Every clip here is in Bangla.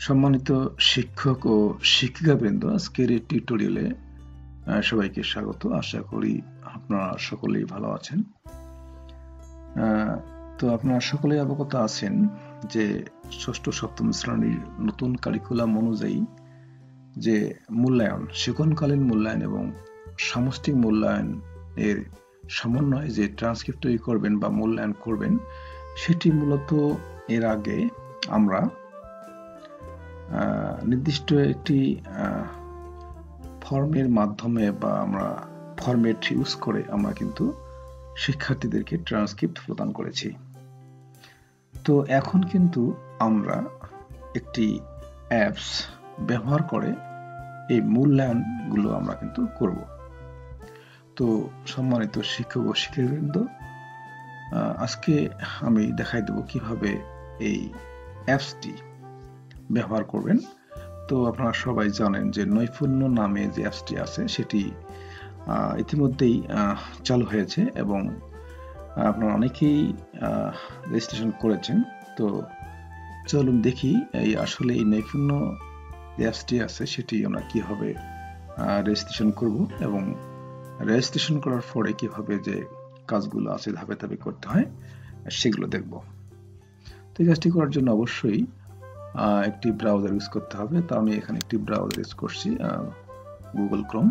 সম্মানিত শিক্ষক ও শিক্ষিকাবৃন্দ, আজকের এই টিউটোরিয়ালে সবাইকে স্বাগত। আশা করি আপনারা সকলেই ভালো আছেন। তো আপনারা সকলেই অবগত আছেন যে ষষ্ঠ সপ্তম শ্রেণীর নতুন কারিকুলাম অনুযায়ী যে মূল্যায়ন, শিক্ষণকালীন মূল্যায়ন এবং সামষ্টিক মূল্যায়ন এর সমন্বয়ে যে ট্রান্সক্রিপ্ট তৈরি করবেন বা মূল্যায়ন করবেন, সেটি মূলত এর আগে আমরা নির্দিষ্ট একটি ফর্মের মাধ্যমে বা আমরা ফরম্যাট ইউজ করে আমরা কিন্তু শিক্ষার্থীদেরকে ট্রান্সক্রিপ্ট প্রদান করেছি। তো এখন কিন্তু আমরা একটি অ্যাপস ব্যবহার করে এই মূল্যায়নগুলো আমরা কিন্তু করব। তো সম্মানিত শিক্ষক ও শিক্ষার্থীবৃন্দ, আজকে আমি দেখাই দেব কিভাবে এই অ্যাপসটি ব্যবহার করবেন। তো আপনারা সবাই জানেন যে নৈপুণ্য নামে যে অ্যাপসটি আছে সেটি ইতিমধ্যেই চালু হয়েছে এবং আপনারা অনেকেই রেজিস্ট্রেশন করেছেন। তো চলুন দেখি আসলে এই নৈপুণ্য অ্যাপসটি আছে সেটি আমরা কিভাবে রেজিস্ট্রেশন করব এবং রেজিস্ট্রেশন করার পরে কিভাবে যে কাজগুলো আছে ধাপে ধাপে করতে হয় সেগুলো দেখব। তো এই কাজটি করার জন্য অবশ্যই একটি ব্রাউজার ইউজ করতে হবে। তো আমি এখানে একটি ব্রাউজার ইউজ করছি, গুগল ক্রোম।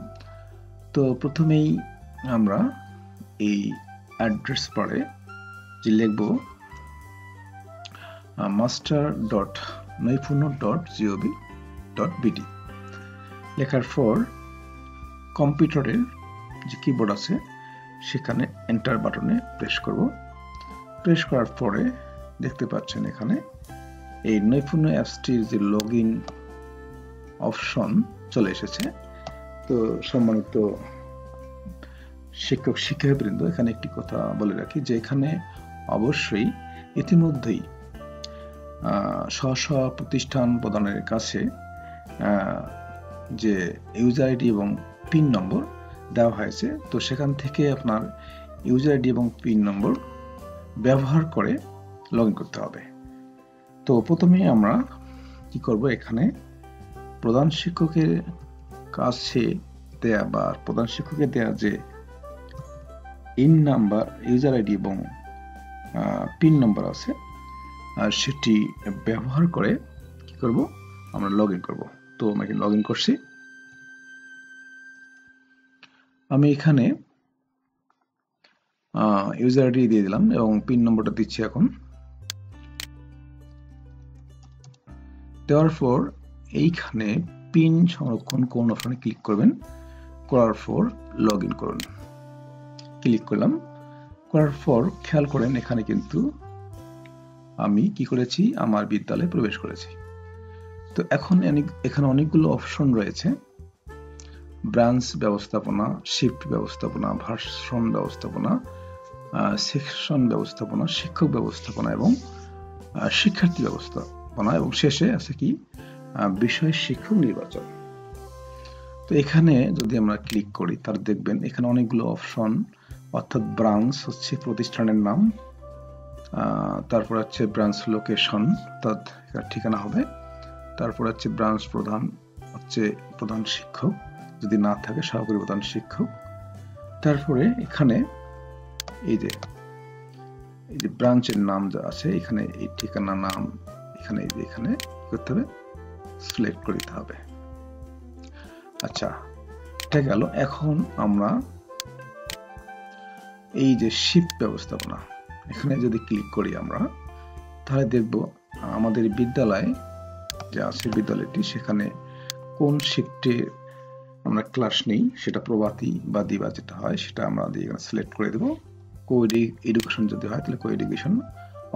তো প্রথমেই আমরা এই অ্যাড্রেস বারে যে লিখব master.noipunno.gov.bd লেখার পর কম্পিউটারের যে কিবোর্ড আছে সেখানে এন্টার বাটনে প্রেস করব। প্রেস করার পরে দেখতে পাচ্ছেন এখানে এই নৈপুণ্য অ্যাপসটির যে লগইন অপশন চলে এসেছে। তো সম্মানিত শিক্ষক শিক্ষার্থীবৃন্দ, এখানে একটি কথা বলে রাখি যে এখানে অবশ্যই ইতিমধ্যেই স্ব প্রতিষ্ঠান প্রদানের কাছে যে ইউজার আইডি এবং পিন নম্বর দেওয়া হয়েছে, তো সেখান থেকে আপনার ইউজার আইডি এবং পিন নম্বর ব্যবহার করে লগ ইন করতে হবে। তো প্রথমে আমরা কি করব, এখানে প্রধান শিক্ষকের কাছে দেয়া বা প্রধান শিক্ষকের দেয়া যে ইন নাম্বার, ইউজার আইডি এবং পিন নম্বর আছে সেটি ব্যবহার করে কি করব, আমরা লগ ইন করব। তো আমি লগ ইন করছি। আমি এখানে ইউজার আইডি দিয়ে দিলাম এবং পিন নম্বরটা দিচ্ছি। এখন দেওয়ার পর এইখানে পিন সংরক্ষণ কোন অপশনে ক্লিক করবেন, করার পর লগ ইন করুন। ক্লিক করলাম, করার পর খেয়াল করেন এখানে কিন্তু আমি কি করেছি, আমার বিদ্যালয়ে প্রবেশ করেছি। তো এখন এখানে অনেকগুলো অপশন রয়েছে: ব্রাঞ্চ ব্যবস্থাপনা, শিফট ব্যবস্থাপনা, ভার্সন ব্যবস্থাপনা, সেকশন ব্যবস্থাপনা, শিক্ষক ব্যবস্থাপনা এবং শিক্ষার্থী ব্যবস্থাপনা, এবং শেষে আছে কি বিষয় শিক্ষক নির্বাচন। তো এখানে যদি আমরা ক্লিক করি তাহলে দেখবেন এখানে অনেকগুলো অপশন, অর্থাৎ ব্রাঞ্চ হচ্ছে প্রতিষ্ঠানের নাম, তারপর হচ্ছে ব্রাঞ্চ লোকেশন অর্থাৎ ঠিকানা হবে, তারপর হচ্ছে ব্রাঞ্চ প্রধান হচ্ছে প্রধান শিক্ষক, যদি না থাকে সহকারী প্রধান শিক্ষক। তারপরে এখানে এই যে ব্রাঞ্চের নাম যা আছে এখানে এই ঠিকানা নাম এখানে করতে হবে, সিলেক্ট করে দিতে হবে। আচ্ছা, এটা গেল। এখন আমরা এই যে শিফট ব্যবস্থাপনা এখানে যদি ক্লিক করি আমরা, তাহলে দেখব আমাদের বিদ্যালয় যে আছে বিদ্যালয়টি সেখানে কোন শিফটে আমরা ক্লাস নেই, সেটা প্রভাতী বা দিবা যেটা হয় সেটা আমরা এখানে সিলেক্ট করে দেব। কো এডুকেশন যদি হয় তাহলে কো এডুকেশন,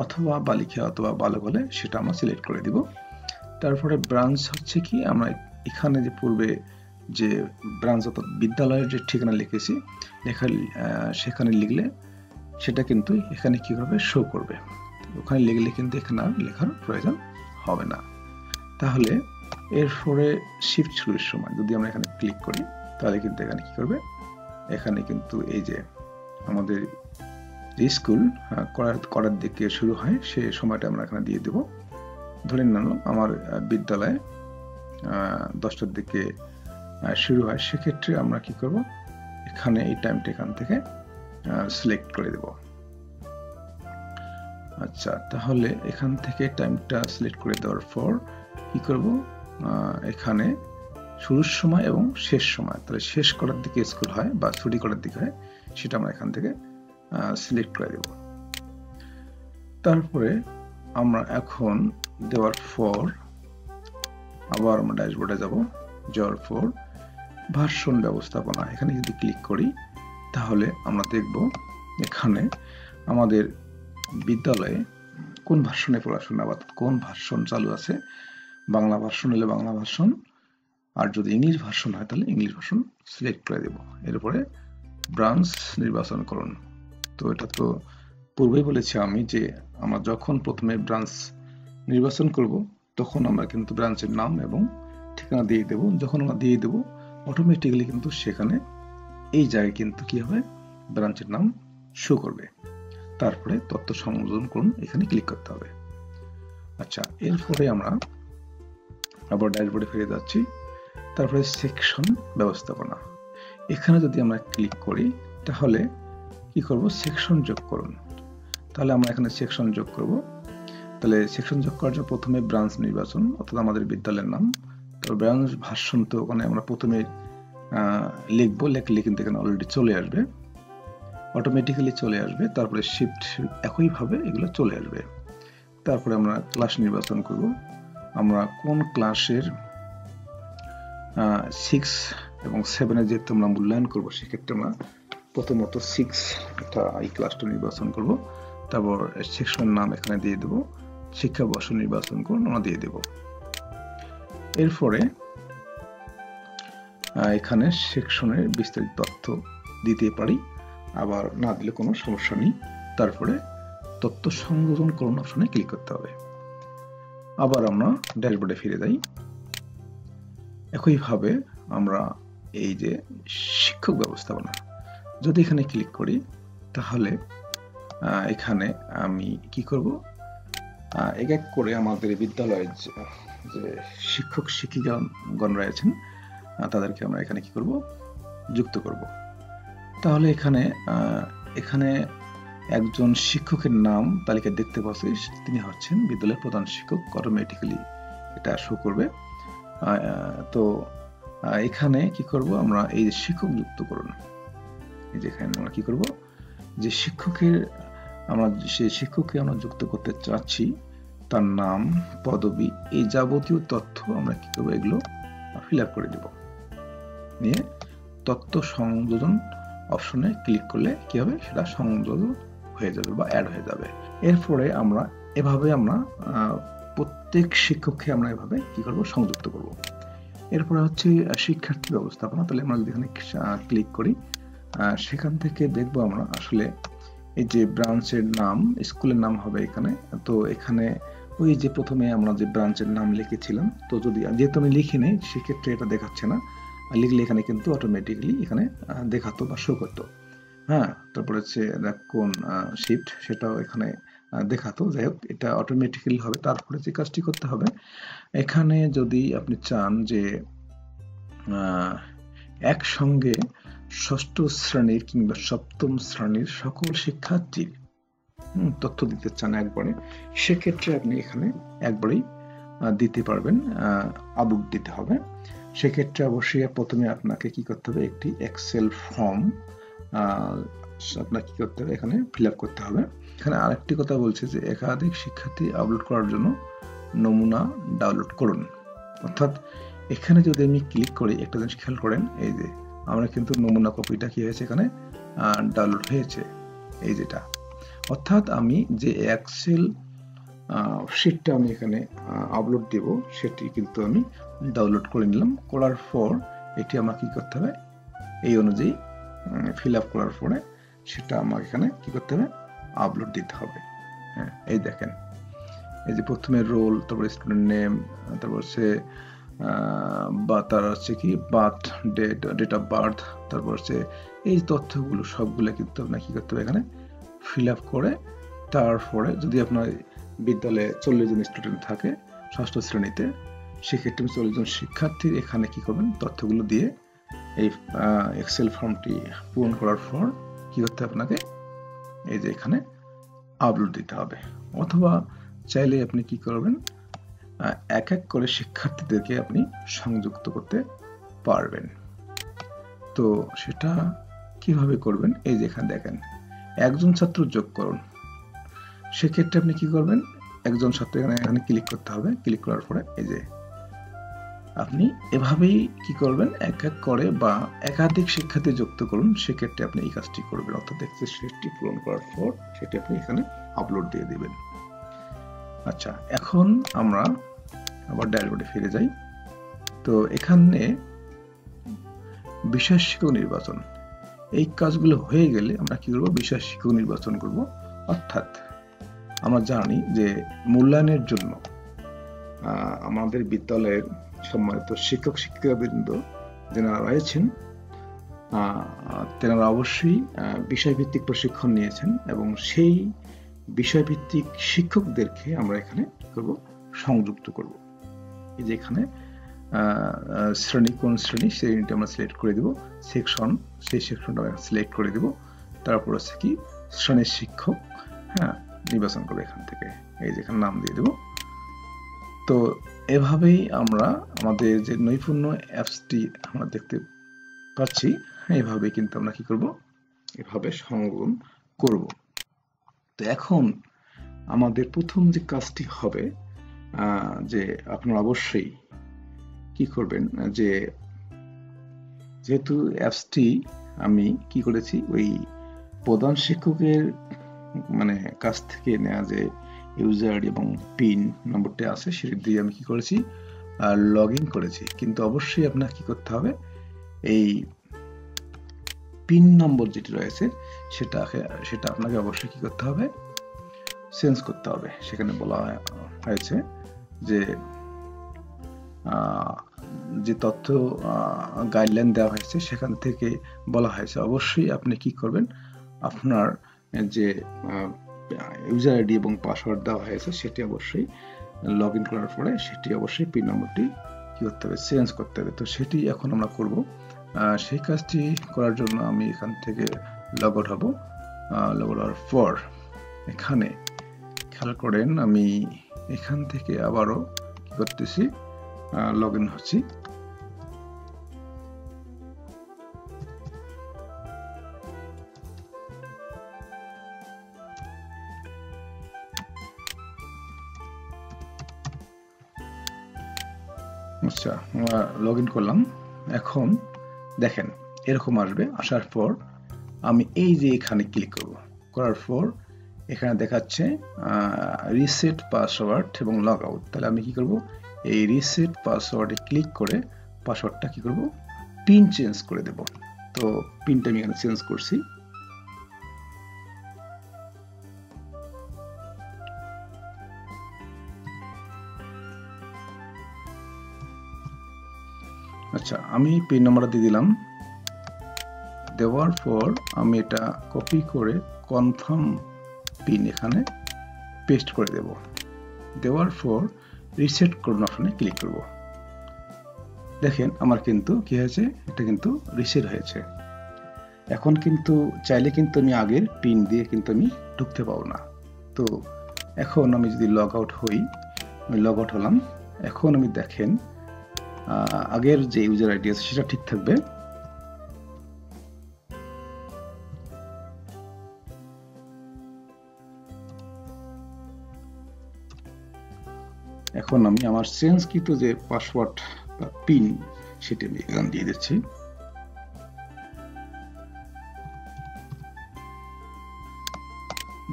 অথবা বালিকা অথবা বালক হলে সেটা আমরা সিলেক্ট করে দিব। তারপরে ব্রাঞ্চ হচ্ছে কি, আমরা এখানে যে পূর্বে যে ব্রাঞ্চ অর্থাৎ বিদ্যালয়ের যে ঠিকানা লিখেছি সেখানে লিখলে সেটা কিন্তু এখানে কিভাবে শো করবে, ওখানে লিখলে কিন্তু এখানে আর লেখার প্রয়োজন হবে না। তাহলে এরপরে শিফট শুরুর সময় যদি আমরা এখানে ক্লিক করি তাহলে কিন্তু এখানে কি করবে, এখানে কিন্তু এই যে আমাদের যে স্কুল করার দিকে শুরু হয় সে সময়টা আমরা এখানে দিয়ে দেব। ধরে নিলাম আমার বিদ্যালয়ে 10টার দিকে শুরু হয়, সেক্ষেত্রে আমরা কি করব, এখানে এই টাইমটা এখান থেকে সিলেক্ট করে দেব। আচ্ছা, তাহলে এখান থেকে টাইমটা সিলেক্ট করে দেওয়ার পর কি করব, এখানে শুরুর সময় এবং শেষ সময়, তাহলে শেষ করার দিকে স্কুল হয় বা ছুটি করার দিকে হয়, সেটা আমরা এখান থেকে সিলেক্ট করে দেব। তারপরে আমরা এখন দেওয়ার পর আবার আমরা ড্যাশবোর্ডে যাব, যাওয়ার পর ভার্সন ব্যবস্থাপনা, এখানে যদি ক্লিক করি তাহলে আমরা দেখব এখানে আমাদের বিদ্যালয়ে কোন ভার্সনে পড়াশোনা বা কোন ভার্সন চালু আছে। বাংলা ভার্সন হলে বাংলা ভার্সন, আর যদি ইংলিশ ভার্সন হয় তাহলে ইংলিশ ভার্সন সিলেক্ট করে দেব। এরপরে ব্রাঞ্চ নির্বাচন করুন। তো এটা তো পূর্বেই বলেছি আমি যে আমরা যখন প্রথমে ব্রাঞ্চ নির্বাচন করব তখন আমরা কিন্তু ব্রাঞ্চের নাম এবং ঠিকানা দিয়ে দেব। যখন আমরা দিয়ে দেব অটোমেটিক্যালি কিন্তু সেখানে এই জায়গায় কিন্তু কি হবে, ব্রাঞ্চের নাম শো করবে। তারপরে তথ্য সংযোজন করুন, এখানে ক্লিক করতে হবে। আচ্ছা, এরপরে আমরা আবার ড্যাশবোর্ডে ফিরে যাচ্ছি। তারপরে সেকশন ব্যবস্থাপনা, এখানে যদি আমরা ক্লিক করি তাহলে কি করব, সেকশন যোগ করুন। তাহলে আমরা এখানে সেকশন যোগ করব। তাহলে সেকশন যোগ করার জন্য প্রথমে ব্রাঞ্চ নির্বাচন, অর্থাৎ আমাদের বিদ্যালয়ের নাম। তারপর ব্রাঞ্চ ভার্সন, তো ওখানে আমরা প্রথমে লিখবো, লিখলে কিন্তু এখানে অলরেডি চলে আসবে, অটোমেটিক্যালি চলে আসবে। তারপরে শিফট, একইভাবে এগুলো চলে আসবে। তারপরে আমরা ক্লাস নির্বাচন করব, আমরা কোন ক্লাসের 6 এবং 7-এ যেহেতু আমরা মূল্যায়ন করবো, সেক্ষেত্রে আমরা প্রথমত 6 এই ক্লাসটা নির্বাচন করব। তারপর সেকশনের নাম এখানে দিয়ে দেব, শিক্ষাবর্ষ নির্বাচন করুন, আমরা দিয়ে দেব। এরপরে এখানে সেকশনের বিস্তারিত তথ্য দিতে পারি, আবার না দিলে কোনো সমস্যা নেই। তারপরে তথ্য সংযোজন করুন অপশনে ক্লিক করতে হবে। আবার আমরা ড্যাশবোর্ডে ফিরে যাই। একইভাবে আমরা এই যে শিক্ষক ব্যবস্থাপনা, যদি এখানে ক্লিক করি তাহলে এখানে আমি কি করব, এক এক করে আমাদের বিদ্যালয়ের যে শিক্ষক শিক্ষিকাগণ রয়েছেন তাদেরকে আমরা এখানে কি করব, যুক্ত করব। তাহলে এখানে একজন শিক্ষকের নাম তালিকা দেখতে পাচ্ছি, তিনি হচ্ছেন বিদ্যালয়ের প্রধান শিক্ষক, অটোমেটিক্যালি এটা শো করবে। তো এখানে কি করব, আমরা এই যে শিক্ষক যুক্ত করুন, এই যে এখানে আমরা কি করব, যে শিক্ষককে আমরা যুক্ত করতে চাচ্ছি তার নাম, পদবি, এই যাবতীয় তথ্য আমরা কি করব, এগুলো ফিল আপ করে দেব। নিয়ে তথ্য সংযোজন অপশনে ক্লিক করলে কি হবে, সেটা সংযোজন হয়ে যাবে বা অ্যাড হয়ে যাবে। এরপরে আমরা এভাবে প্রত্যেক শিক্ষককে আমরা এভাবে কি করব, সংযুক্ত করব। এরপরে হচ্ছে শিক্ষার্থী ব্যবস্থাপনা। তাহলে আমরা যদি এখানে ক্লিক করি, সেখান থেকে দেখবো আমরা আসলে এই যে ব্রাঞ্চের নাম, স্কুলের নাম হবে এখানে। তো এখানে ওই যে প্রথমে আমরা যে ব্রাঞ্চের নাম লিখেছিলাম, তো যেহেতু আমি লিখি নেই সেক্ষেত্রে এটা দেখাচ্ছে না, লিখলে এখানে কিন্তু অটোমেটিক্যালি এখানে দেখাতো বা শো করতো। হ্যাঁ, তারপরে হচ্ছে কোন শিফট, সেটাও এখানে দেখাতো। যাই হোক, এটা অটোমেটিক্যালি হবে। তারপরে যে কাজটি করতে হবে, এখানে যদি আপনি চান যে একসঙ্গে ষষ্ঠ শ্রেণীর কিংবা সপ্তম শ্রেণীর সকল শিক্ষার্থীর তথ্য দিতে চান একবারে, সেক্ষেত্রে আপনি এখানে একবারেই দিতে পারবেন, আপলোড দিতে হবে। সেক্ষেত্রে অবশ্যই প্রথমে আপনাকে কি করতে হবে, একটি এক্সেল ফর্ম আপনার কি করতে হবে, এখানে ফিল আপ করতে হবে। এখানে আরেকটি কথা বলছে যে একাধিক শিক্ষার্থী আপলোড করার জন্য নমুনা ডাউনলোড করুন। অর্থাৎ এখানে যদি আমি ক্লিক করি, একটা জিনিস খেয়াল করেন, এই যে আমরা কিন্তু নমুনা কপিটা কি হয়েছে, এখানে ডাউনলোড হয়েছে, এই যেটা। অর্থাৎ আমি যে এক্সেল শিটটা আমি এখানে আপলোড দেব, সেটি কিন্তু আমি ডাউনলোড করে নিলাম। করার পর এটি আমার কি করতে হবে, এই অনুযায়ী ফিল আপ করার পরে সেটা আমার এখানে কি করতে হবে, আপলোড দিতে হবে। হ্যাঁ, এই দেখেন, এই যে প্রথমে রোল, তারপর স্টুডেন্ট নেম, তারপর হচ্ছে বা তার হচ্ছে কি বার্থ ডেট অফ বার্থ, তারপর হচ্ছে এই তথ্যগুলো সবগুলো কিন্তু আপনার কি করতে হবে, এখানে ফিল আপ করে তারপরে যদি আপনার বিদ্যালয়ে 40 জন স্টুডেন্ট থাকে ষষ্ঠ শ্রেণীতে, সেক্ষেত্রে 40 জন শিক্ষার্থীর এখানে কি করবেন, তথ্যগুলো দিয়ে এই এক্সেল ফর্মটি পূরণ করার পর কি করতে হবে আপনাকে, এই যে এখানে আপলোড দিতে হবে। অথবা চাইলে আপনি কি করবেন, এক এক করে শিক্ষার্থীদেরকে আপনি সংযুক্ত করতে পারবেন। তো সেটা কিভাবে করবেন, এই যে এখানে দেখেন একজন ছাত্র যোগ করুন। সেক্ষেত্রে আপনি কি করবেন, একজন ছাত্র এখানে ক্লিক করতে হবে। ক্লিক করার পরে এই যে আপনি এভাবেই কি করবেন, এক এক করে বা একাধিক শিক্ষার্থী যুক্ত করুন। সেক্ষেত্রে আপনি এই কাজটি করবেন, অর্থাৎ এক্সেল শীটটি পূরণ করার পর সেটি আপনি এখানে আপলোড দিয়ে দিবেন। আচ্ছা, এখন আমরা আবার ড্যাশবোর্ডে ফিরে যাই। তো এখানে বিষয় শিক্ষক নির্বাচন, এই কাজগুলো হয়ে গেলে আমরা কি করব, বিষয় শিক্ষক নির্বাচন করব। অর্থাৎ আমরা জানি যে মূল্যায়নের জন্য আমাদের বিদ্যালয়ের সম্মানিত শিক্ষক শিক্ষিকাবৃন্দ যারা রয়েছেন তেনারা অবশ্যই বিষয়ভিত্তিক প্রশিক্ষণ নিয়েছেন এবং সেই বিষয়ভিত্তিক শিক্ষকদেরকে আমরা এখানে কি করব, সংযুক্ত করব। এই যে এখানে শ্রেণী, কোন শ্রেণী, শ্রেণীটা আমরা সিলেক্ট করে দেব, সেকশন, সেই সেকশনটা আমরা সিলেক্ট করে দেব। তারপর হচ্ছে কি শ্রেণীর শিক্ষক, হ্যাঁ, নির্বাচন করবো এখান থেকে, এই যে এখানে নাম দিয়ে দেব। তো এভাবেই আমরা আমাদের যে নৈপুণ্য অ্যাপসটি আমরা দেখতে পাচ্ছি, এইভাবে কিন্তু আমরা কি করব, এভাবে সংযোজন করব। তো এখন আমাদের প্রথম যে কাজটি হবে, যে আপনারা অবশ্যই কি করবেন, যে যেহেতু অ্যাপসটি আমি কি করেছি, ওই প্রধান শিক্ষকের মানে কাছ থেকে নেওয়া যে ইউজার এবং পিন নম্বরটা আছে সেটা দিয়ে আমি কি করেছি, লগ ইন করেছি। কিন্তু অবশ্যই আপনার কি করতে হবে, এই পিন নম্বর যেটি রয়েছে সেটা আপনাকে অবশ্যই কি করতে হবে, চেঞ্জ করতে হবে। সেখানে বলা হয়েছে যে তথ্য গাইডলাইন দেওয়া হয়েছে সেখান থেকে বলা হয়েছে অবশ্যই আপনি কি করবেন, আপনার যে ইউজার আইডি এবং পাসওয়ার্ড দেওয়া হয়েছে সেটি অবশ্যই লগ ইন করার পরে সেটি অবশ্যই পিন নম্বরটি কি করতে হবে, চেঞ্জ করতে হবে। তো সেটি এখন আমরা করব। সেই কাজটি করার জন্য আমি এখান থেকে লগ আউট হব। লগ আউট হওয়ার পর এখানে খেয়াল করেন আমি এখান থেকে আবারও কি করতেছি, লগ ইন হচ্ছি। আচ্ছা, আমরা লগ ইন করলাম। এখন দেখেন এরকম আসবে। আসার পর আমি এই যে এখানে ক্লিক করব, করার পর এখানে দেখাচ্ছে রিসেট পাসওয়ার্ড এবং লগ আউট। তাহলে আমি কি করব, এই রিসেট পাসওয়ার্ডে ক্লিক করে পাসওয়ার্ডটা কি করব, পিন চেঞ্জ করে দেব। তো পিনটা আমি এখানে চেঞ্জ করছি। আচ্ছা, আমি পিন নাম্বারটা দিয়ে দিলাম। দেওয়ার পর আমি এটা কপি করে কনফার্ম পিন এখানে পেস্ট করে দেব। দেওয়ার পর রিসেট করুন অপশনে ক্লিক করব। দেখেন আমার কিন্তু কি হয়েছে, এটা কিন্তু রিসেট হয়েছে। এখন কিন্তু চাইলে কিন্তু আমি আগের পিন দিয়ে কিন্তু আমি ঢুকতে পাবো না। তো এখন আমি যদি লগ আউট হই, আমি লগ আউট হলাম। এখন আমি দেখেন আগের যে ইউজার আইডি আছে সেটা ঠিক থাকবে। এখন আমি আমার চেঞ্জকৃত যে পাসওয়ার্ড বা পিন সেটা আমি এখানে দিয়ে দিচ্ছি।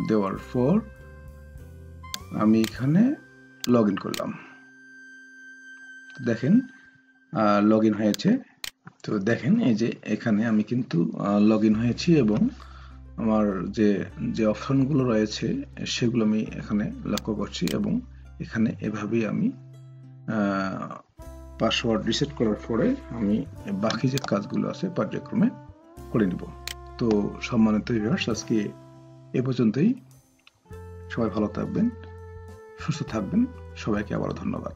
দেওয়ার পর আমি এখানে লগ ইন করলাম। দেখেন লগ ইন হয়েছে। তো দেখেন এই যে এখানে আমি কিন্তু লগ ইন হয়েছি এবং আমার যে অপশনগুলো রয়েছে সেগুলো আমি এখানে লক্ষ্য করছি এবং এখানে এভাবেই আমি পাসওয়ার্ড রিসেট করার পরে আমি বাকি যে কাজগুলো আছে পর্যায়ক্রমে করে নিব। তো সম্মানিত ভিউয়ার্স, আজকে এ পর্যন্তই। সবাই ভালো থাকবেন, সুস্থ থাকবেন, সবাইকে আবারও ধন্যবাদ।